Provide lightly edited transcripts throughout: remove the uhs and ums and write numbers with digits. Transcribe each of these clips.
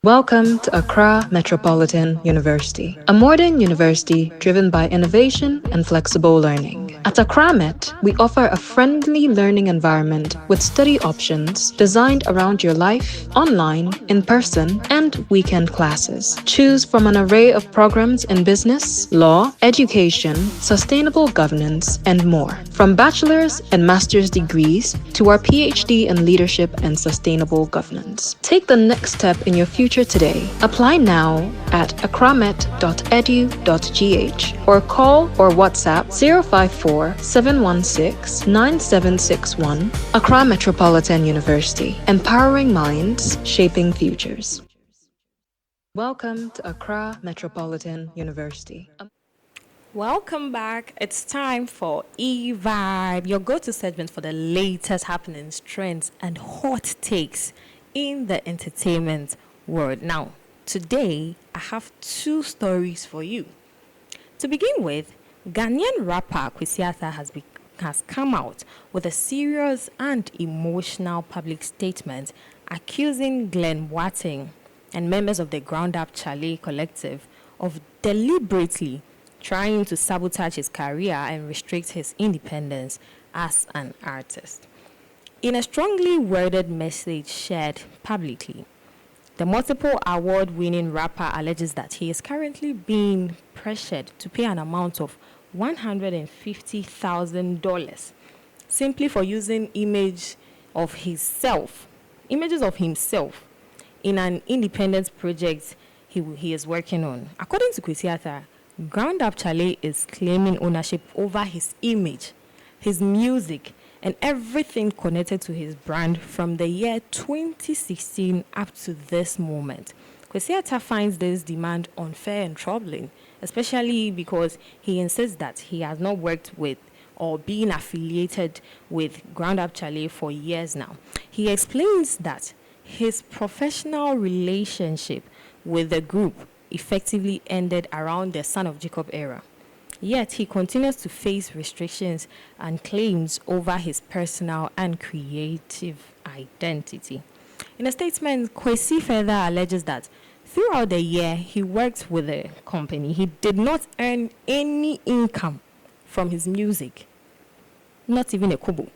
Welcome to Accra Metropolitan University, a modern university driven by innovation and flexible learning. At Accra Met, we offer a friendly learning environment with study options designed around your life, online, in person, and weekend classes. Choose from an array of programs in business, law, education, sustainable governance, and more. From bachelor's and master's degrees to our PhD in leadership and sustainable governance. Take the next step in your future today. Apply now at accramet.edu.gh or call or WhatsApp 054 716 9761. Accra Metropolitan University, empowering minds, shaping futures. Welcome to Accra Metropolitan University. Welcome back. It's time for E-Vibe, your go-to segment for the latest happenings, trends, and hot takes in the entertainment world. Now, today, I have two stories for you. To begin with, Ghanaian rapper Kwesi Arthur has come out with a serious and emotional public statement accusing Glenn Watting and members of the Ground Up Chale collective of deliberately trying to sabotage his career and restrict his independence as an artist. In a strongly worded message shared publicly, the multiple award-winning rapper alleges that he is currently being pressured to pay an amount of $150,000 simply for using images of himself in an independent project he is working on. According to Kwesi Arthur, Ground Up Chale is claiming ownership over his image, his music, and everything connected to his brand from the year 2016 up to this moment. Kwesi Arthur finds this demand unfair and troubling, especially because he insists that he has not worked with or been affiliated with Ground Up Chale for years now. He explains that his professional relationship with the group effectively ended around the Son of Jacob era. Yet he continues to face restrictions and claims over his personal and creative identity. In a statement, Kwesi further alleges that throughout the year he worked with the company, he did not earn any income from his music, not even a kobo.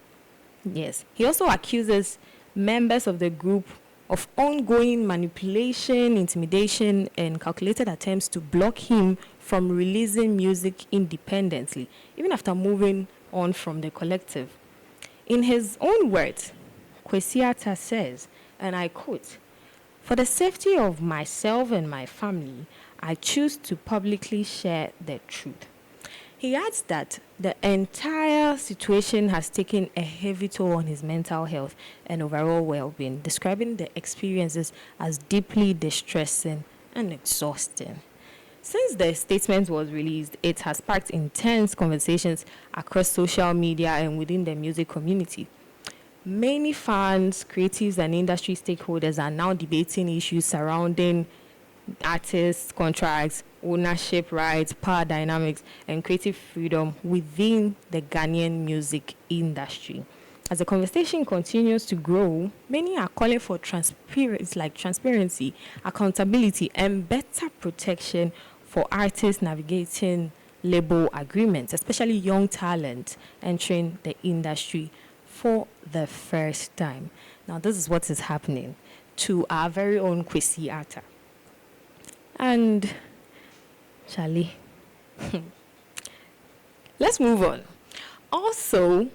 Yes, he also accuses members of the group of ongoing manipulation, intimidation, and calculated attempts to block him from releasing music independently, even after moving on from the collective. In his own words, Kwesi Arthur says, and I quote, "For the safety of myself and my family, I choose to publicly share the truth." He adds that the entire situation has taken a heavy toll on his mental health and overall well-being, describing the experiences as deeply distressing and exhausting. Since the statement was released, it has sparked intense conversations across social media and within the music community. Many fans, creatives, and industry stakeholders are now debating issues surrounding artists, contracts, ownership rights, power dynamics, and creative freedom within the Ghanaian music industry. As the conversation continues to grow, many are calling for transparency, accountability, and better protection for artists navigating label agreements, especially young talent entering the industry for the first time. Now, this is what is happening to our very own Kwesi Arthur. And Charlie, let's move on. Also,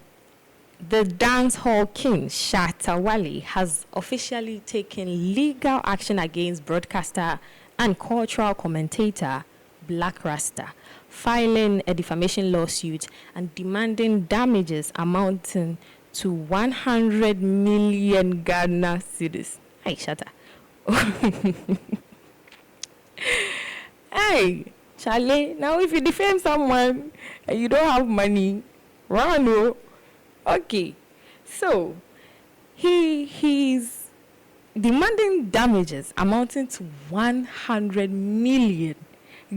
the dancehall king Shatta Wale has officially taken legal action against broadcaster and cultural commentator Blakk Rasta, filing a defamation lawsuit and demanding damages amounting to 100 million Ghana cedis. Hey, Shatta. Hey, Charlie, now if you defame someone and you don't have money, run, no. Okay, so he's demanding damages amounting to 100 million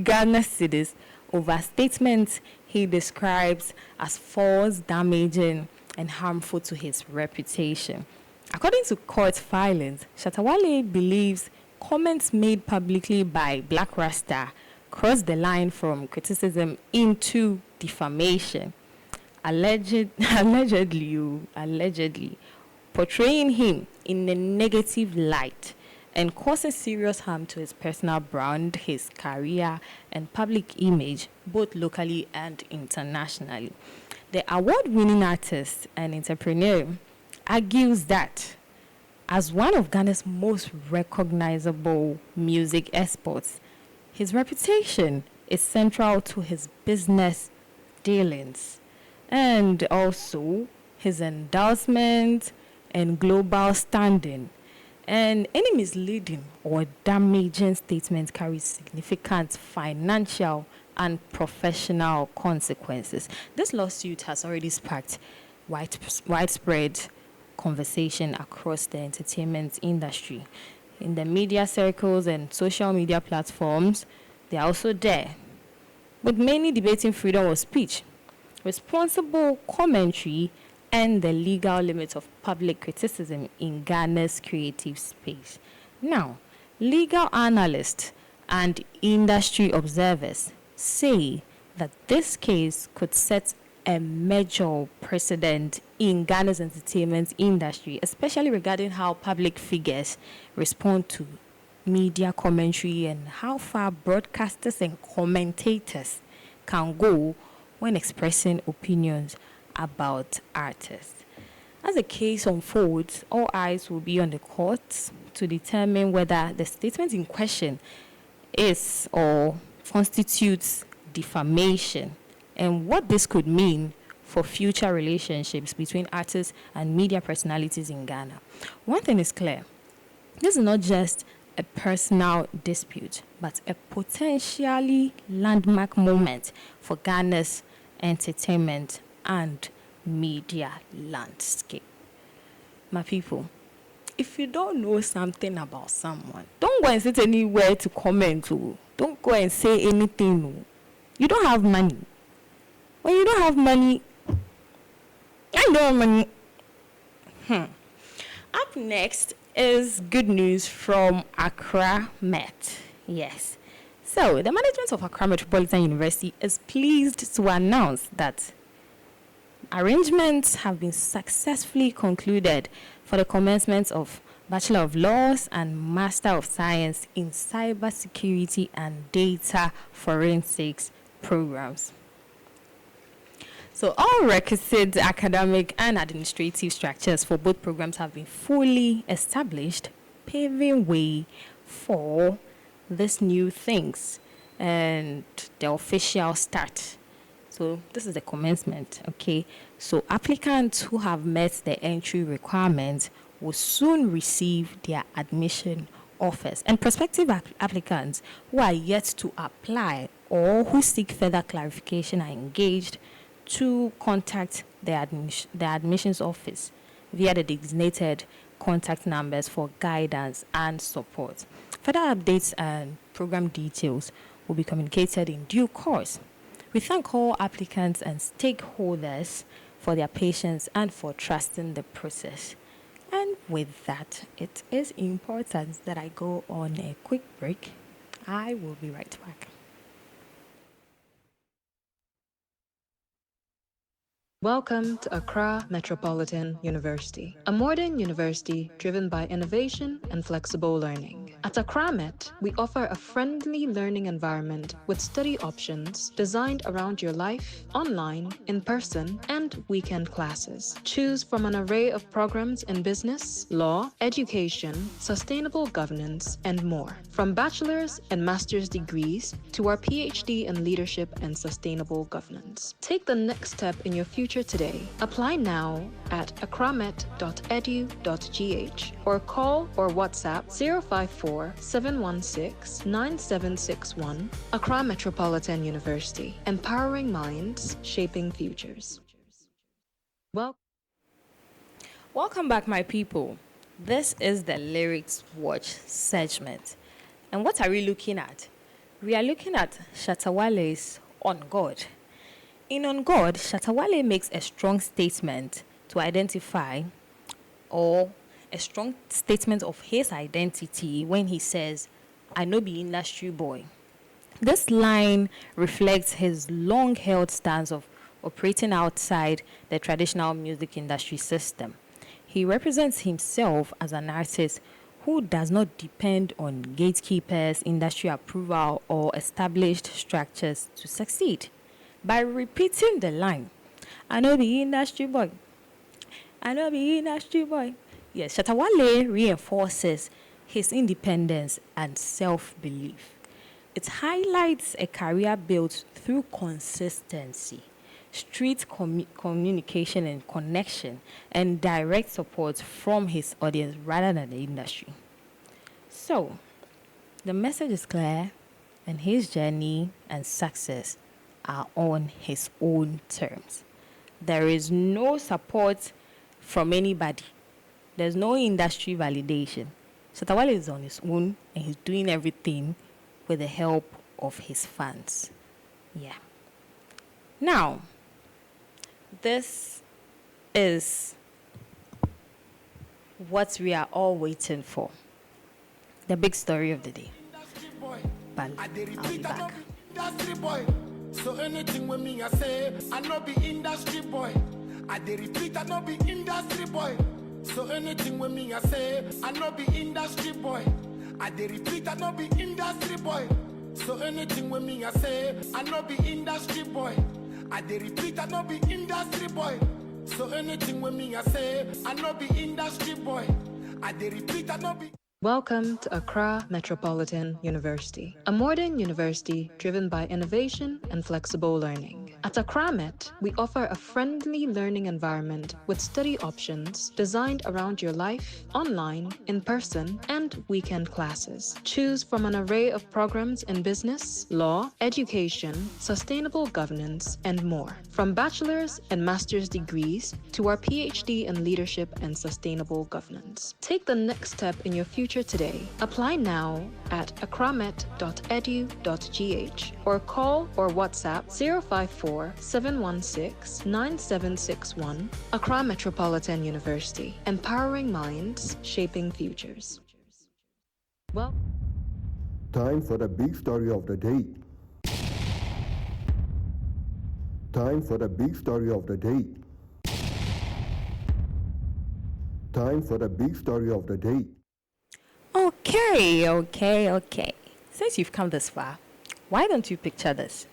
Ghana cedis over statements he describes as false, damaging, and harmful to his reputation. According to court filings, Shatta Wale believes comments made publicly by Blakk Rasta crossed the line from criticism into defamation, allegedly portraying him in a negative light and causing serious harm to his personal brand, his career, and public image, both locally and internationally. The award-winning artist and entrepreneur argues that as one of Ghana's most recognizable music exports, his reputation is central to his business dealings and also his endorsement and global standing. And any misleading or damaging statement carries significant financial and professional consequences. This lawsuit has already sparked widespread conversation across the entertainment industry. In the media circles and social media platforms, they are also there, with many debating freedom of speech, responsible commentary, and the legal limits of public criticism in Ghana's creative space. Now, legal analysts and industry observers say that this case could set a major precedent in Ghana's entertainment industry, especially regarding how public figures respond to media commentary and how far broadcasters and commentators can go when expressing opinions about artists. As the case unfolds, all eyes will be on the courts to determine whether the statement in question is or constitutes defamation and what this could mean for future relationships between artists and media personalities in Ghana. One thing is clear. This is not just a personal dispute, but a potentially landmark moment for Ghana's entertainment and media landscape. My people, if you don't know something about someone, don't go and sit anywhere to comment. Don't go and say anything. You don't have money. When you don't have money, I don't have money. Up next is good news from Accra Met. Yes. So, the management of Accra Metropolitan University is pleased to announce that arrangements have been successfully concluded for the commencement of Bachelor of Laws and Master of Science in Cybersecurity and Data Forensics programs. So all requisite academic and administrative structures for both programs have been fully established, paving way for these new things and the official start. So this is the commencement, okay? So applicants who have met the entry requirements will soon receive their admission offers. And prospective applicants who are yet to apply or who seek further clarification are engaged to contact the admissions office via the designated contact numbers for guidance and support. Further updates and program details will be communicated in due course. We thank all applicants and stakeholders for their patience and for trusting the process. And with that, it is important that I go on a quick break. I will be right back. Welcome to Accra Metropolitan University, a modern university driven by innovation and flexible learning. At Accra Met, we offer a friendly learning environment with study options designed around your life, online, in person, and weekend classes. Choose from an array of programs in business, law, education, sustainable governance, and more. From bachelor's and master's degrees to our PhD in leadership and sustainable governance. Take the next step in your future today. Apply now at accramet.edu.gh or call or WhatsApp 054-716-9761. Accra Metropolitan University, empowering minds, shaping futures. Welcome back, my people. This is the Lyrics Watch segment. And what are we looking at? We are looking at Shatta Wale's On God. In On God, Shatta Wale makes a strong statement to identify or a strong statement of his identity when he says, I no be industry boy. This line reflects his long-held stance of operating outside the traditional music industry system. He represents himself as an artist who does not depend on gatekeepers, industry approval, or established structures to succeed. By repeating the line, I know be industry boy. I know be industry boy. Yes, Shatta Wale reinforces his independence and self-belief. It highlights a career built through consistency, street communication and connection, and direct support from his audience rather than the industry. So, the message is clear, and his journey and success are on his own terms. There is no support from anybody. There's no industry validation. Shatta Wale is on his own and he's doing everything with the help of his fans. Yeah. Now, this is what we are all waiting for. The big story of the day. But I'll be back. Industry boy. So anything with me I say, I no be industry boy. I dey repeat, I no be industry boy. So anything with me I say, I no be industry boy. I dey repeat, I no be industry boy. So anything with me I say, I no be industry boy. I dey repeat, I no be industry boy. So anything with me I say, I no be industry boy. I dey repeat, I no be. Welcome to Accra Metropolitan University, a modern university driven by innovation and flexible learning. At Accra Met, we offer a friendly learning environment with study options designed around your life, online, in person, and weekend classes. Choose from an array of programs in business, law, education, sustainable governance, and more. From bachelor's and master's degrees to our PhD in leadership and sustainable governance. Take the next step in your future today. Apply now at accramet.edu.gh or call or WhatsApp 054-716-9761. Accra Metropolitan University, empowering minds, shaping futures. Well, time for the big story of the day. Time for the big story of the day. Time for the big story of the day. Okay. Since you've come this far, why don't you picture this?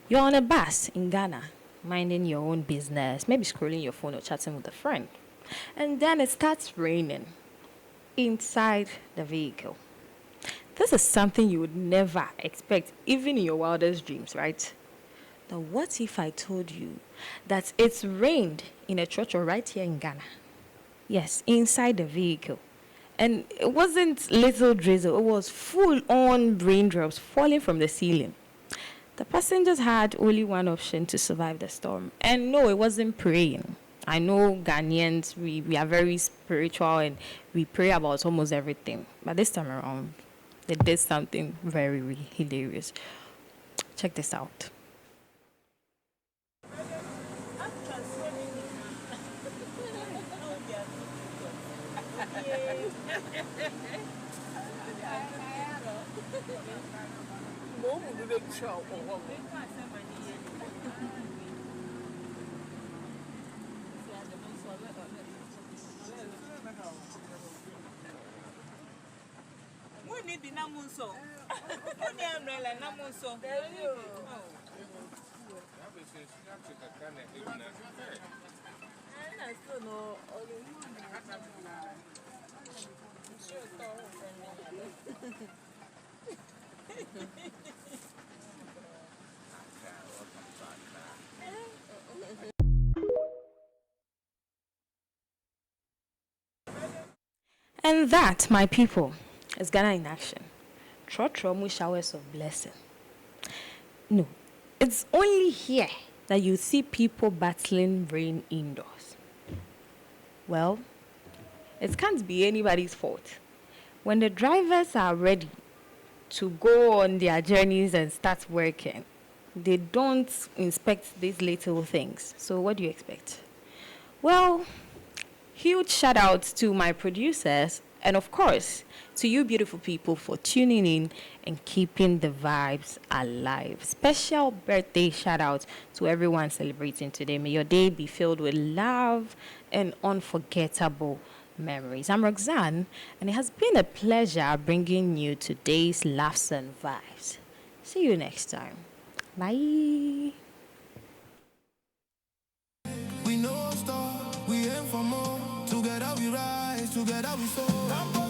You're on a bus in Ghana, minding your own business, maybe scrolling your phone or chatting with a friend. And then it starts raining inside the vehicle. This is something you would never expect, even in your wildest dreams, right? Now, what if I told you that it's rained in a church right here in Ghana? Yes, inside the vehicle. And it wasn't little drizzle, it was full-on raindrops falling from the ceiling. The passengers had only one option to survive the storm. And no, it wasn't praying. I know Ghanaians, we are very spiritual and we pray about almost everything. But this time around, they did something very hilarious. Check this out. We need the namunso. Only umbrella namunso. I still know all the And that, my people, is Ghana in action. Trotro showers of blessing. No, it's only here that you see people battling rain indoors. Well, it can't be anybody's fault. When the drivers are ready to go on their journeys and start working, they don't inspect these little things. So what do you expect? Well, Huge shout out to my producers and, of course, to you beautiful people for tuning in and keeping the vibes alive. Special birthday shout out to everyone celebrating today. May your day be filled with love and unforgettable memories. I'm Roxanne, and it has been a pleasure bringing you today's laughs and vibes. See you next time. Bye. We know stop, we aim for more. Together we rise, together we soar.